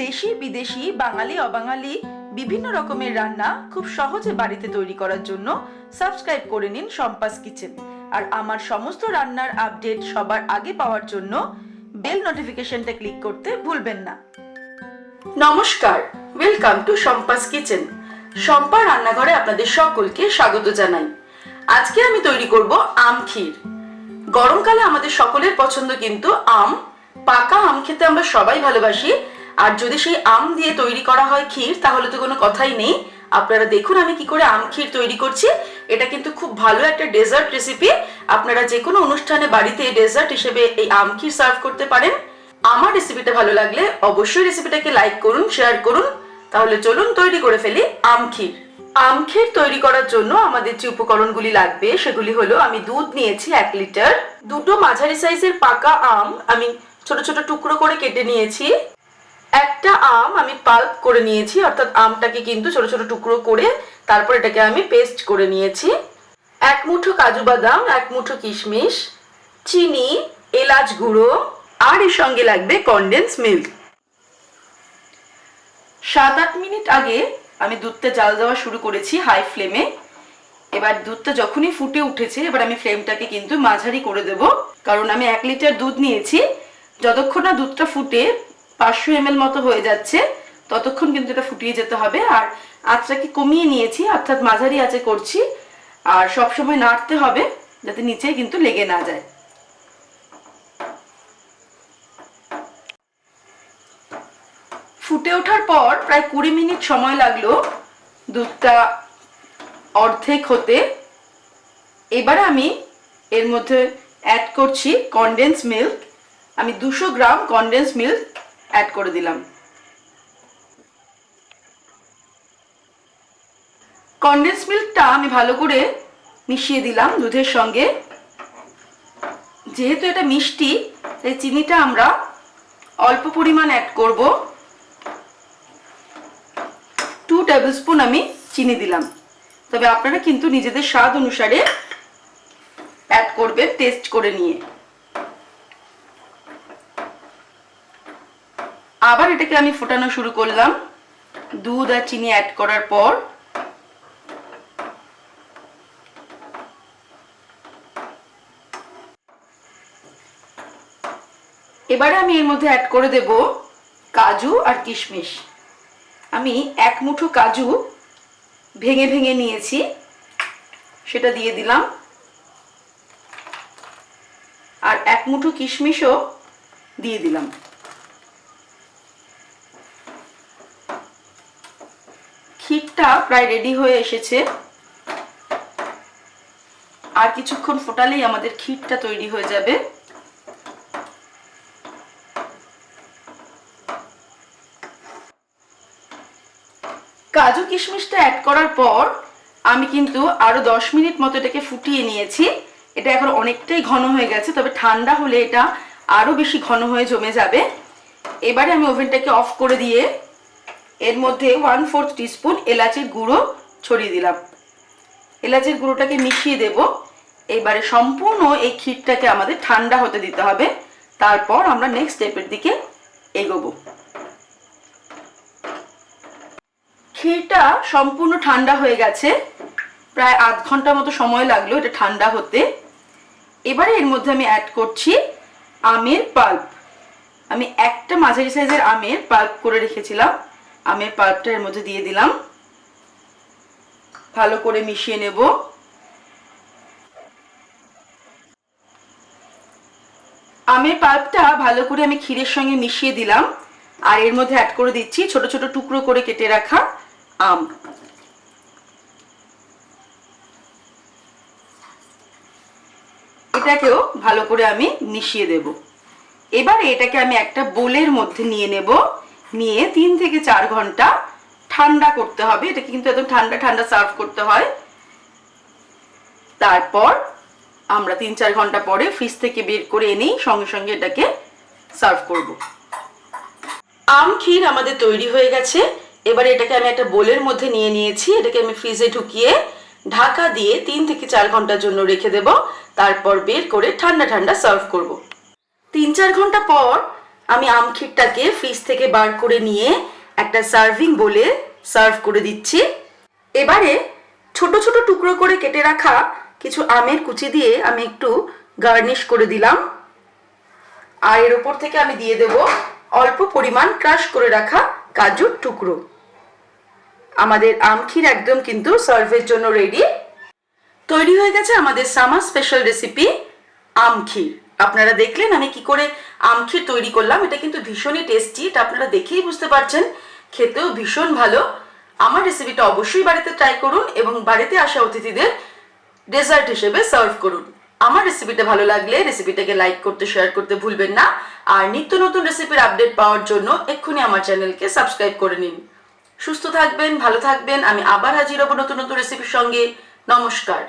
দেশি বিদেশি বাঙালি অবাঙালি বিভিন্ন রকমের রান্না খুব সহজে বাড়িতে তৈরি করার জন্য সাবস্ক্রাইব করে নিন শম্পাস কিচেন। আর আমার সমস্ত রান্নার আপডেট সবার আগে পাওয়ার জন্য বেল নোটিফিকেশনটা ক্লিক করতে ভুলবেন না। নমস্কার, welcome to Shampa's kitchen. Shampa রান্নাঘরে আপনাদের সকলকে স্বাগত জানাই। আজকে আমি তৈরি করব আম ক্ষীর। গরমকালে আমাদের সকলের পছন্দ কিন্তু আম। পাকা আম খেতে আমরা সবাই ভালোবাসি, আর যদি সেই আম দিয়ে তৈরি করা হয় ক্ষীর তাহলে তো কোনো কথাই নেই। আপনারা দেখুন আমি কি করে আম ক্ষীর তৈরি করছি। এটা কিন্তু খুব ভালো একটা ডেজার্ট রেসিপি। আপনারা যে কোনো অনুষ্ঠানে বাড়িতে ডেজার্ট হিসেবে এই আম ক্ষীর সার্ভ করতে পারেন। আমার রেসিপিটা ভালো লাগলে অবশ্যই রেসিপিটাকে লাইক করুন, শেয়ার করুন। তাহলে চলুন তৈরি করে ফেলি আম ক্ষীর। আম ক্ষীর তৈরি করার জন্য আমাদের যে উপকরণগুলি লাগবে সেগুলি হলো, আমি দুধ নিয়েছি 1 লিটার, দুটো মাঝারি সাইজের পাকা আম আমি ছোট ছোট টুকরো করে কেটে নিয়েছি, একটা আম আমি পাল্প করে নিয়েছি, অর্থাৎ আমটাকে কিন্তু ছোট ছোট টুকরো করে তারপর এটাকে আমি পেস্ট করে নিয়েছি, 1 মুঠো কাজু বাদাম, 1 মুঠো কিশমিশ, চিনি, এলাচ গুঁড়ো, আর এর সঙ্গে লাগবে কনডেন্স মিল্ক। 7-8 মিনিট আগে আমি দুধটা জাল দেওয়া শুরু করেছি হাই ফ্লেমে। এবার দুধটা যখনই ফুটে উঠেছে এবার আমি ফ্লেমটাকে কিন্তু মাঝারি করে দেব, কারণ আমি 1 লিটার দুধ নিয়েছি। যতক্ষণ না দুধটা ফুটে 500 ml মতো হয়ে যাচ্ছে ততক্ষণ কিন্তু এটা ফুটিয়ে যেতে হবে। আর আঁচটাকে কমিয়ে নিয়েছি, অর্থাৎ মাঝারি আঁচে করছি। আর সবসময় নাড়তে হবে যাতে নিচে কিন্তু লেগে না যায়। ফুটে ওঠার পর প্রায় 20 মিনিট সময় লাগলো দুধটা অর্ধেক হতে। এবারে আমি এর মধ্যে অ্যাড করছি কনডেন্স মিল্ক। আমি 200 গ্রাম কনডেন্স মিল্ক অ্যাড করে দিলাম। কনডেন্স মিল্কটা আমি ভালো করে মিশিয়ে দিলাম দুধের সঙ্গে। যেহেতু এটা মিষ্টি তাই চিনিটা আমরা অল্প পরিমাণ অ্যাড করব। 2 টেবিলস্পুন আমি চিনি দিলাম, তবে আপনারা কিন্তু নিজেদের স্বাদ অনুসারে অ্যাড করবেন টেস্ট করে নিয়ে। আবার এটাকে আমি ফোটানো শুরু করলাম দুধ আর চিনি অ্যাড করার পর। এবারে আমি এর মধ্যে অ্যাড করে দেব কাজু আর কিশমিশ। আমি 1 মুঠো কাজু ভেঙে ভেঙে নিয়েছি, সেটা দিয়ে দিলাম। আর 1 মুঠো কিশমিশও দিয়ে দিলাম। ক্ষীরটা প্রায় রেডি হয়ে এসেছে। আর কিছুক্ষণ ফোটালেই আমাদের ক্ষীরটা তৈরি হয়ে যাবে। কাজু কিশমিশটা অ্যাড করার পর আমি কিন্তু আরো 10 মিনিট মতো এটাকে ফুটিয়ে নিয়েছি। এটা এখন অনেকটাই ঘন হয়ে গেছে, তবে ঠান্ডা হলে এটা আরো বেশি ঘন হয়ে জমে যাবে। এবারে আমি ওভেনটাকে অফ করে দিয়ে এর মধ্যে 1/4 টিস্পুন এলাচের গুঁড়ো ছড়িয়ে দিলাম। এলাচের গুঁড়োটাকে মিশিয়ে দেব। এবারে সম্পূর্ণ এই ক্ষীরটাকে আমাদের ঠান্ডা হতে দিতে হবে, তারপর আমরা নেক্সট স্টেপের দিকে এগোবো। ক্ষীরটা সম্পূর্ণ ঠান্ডা হয়ে গেছে, প্রায় আধ ঘন্টা মতো সময় লাগলো এটা ঠান্ডা হতে। এবারে এর মধ্যে আমি অ্যাড করছি আমের পাল্প। আমি একটা মাঝারি সাইজের আমের পাল্প করে রেখেছিলাম, আমের পাল্পটা এর মধ্যে দিয়ে দিলাম। ভালো করে মিশিয়ে নেব। আমের পাল্পটা ভালো করে আমি ক্ষীরের সঙ্গে মিশিয়ে দিলাম। আর এর মধ্যে অ্যাড করে দিচ্ছি ছোট ছোট টুকরো করে কেটে রাখা আম। এটাকেও ভালো করে আমি মিশিয়ে দেব। এবারে এটাকে আমি একটা বোলের মধ্যে নিয়ে নেব, নিয়ে 3 থেকে 4 ঘন্টা ঠান্ডা করতে হবে। এটাকে কিন্তু একদম ঠান্ডা ঠান্ডা সার্ভ করতে হয়। তারপর আমরা 3-4 ঘন্টা পরে ফ্রিজ থেকে বের করে এনেই সঙ্গে সঙ্গে এটাকে সার্ভ করব। আম ক্ষীর আমাদের তৈরি হয়ে গেছে। এবারে এটাকে আমি একটা বোলের মধ্যে নিয়ে নিয়েছি। এটাকে আমি ফ্রিজে ঢুকিয়ে ঢাকা দিয়ে 3 থেকে 4 ঘন্টার জন্য রেখে দেব। তারপর বের করে ঠান্ডা ঠান্ডা সার্ভ করব। 3-4 ঘন্টা পর আমি আম ক্ষীরটাকে ফ্রিজ থেকে বার করে নিয়ে একটা সার্ভিং বলে সার্ভ করে দিচ্ছি। এবারে ছোট ছোট টুকরো করে কেটে রাখা কিছু আমের কুচি দিয়ে আমি একটু গার্নিশ করে দিলাম। আর এর উপর থেকে আমি দিয়ে দেব অল্প পরিমাণ ক্রাশ করে রাখা কাজুর টুকরো। আমাদের আম ক্ষীর একদম কিন্তু সার্ভের জন্য রেডি। তৈরি হয়ে গেছে আমাদের সামার স্পেশাল রেসিপি আম ক্ষীর। আপনারা দেখলেন আমি কি করে আম ক্ষীর তৈরি করলাম। এটা কিন্তু ভীষণই টেস্টি, এটা আপনারা দেখেই বুঝতে পারছেন, খেতেও ভীষণ ভালো। আমার রেসিপিটা অবশ্যই বাড়িতে ট্রাই করুন এবং বাড়িতে আসা অতিথিদের ডেজার্ট হিসেবে সার্ভ করুন। আমার রেসিপিটা ভালো লাগলে রেসিপিটাকে লাইক করতে, শেয়ার করতে ভুলবেন না। আর নিত্য নতুন রেসিপির আপডেট পাওয়ার জন্য এক্ষুনি আমার চ্যানেলকে সাবস্ক্রাইব করে নিন। সুস্থ থাকবেন, ভালো থাকবেন। আমি আবার হাজির হব নতুন নতুন রেসিপির সঙ্গে। নমস্কার।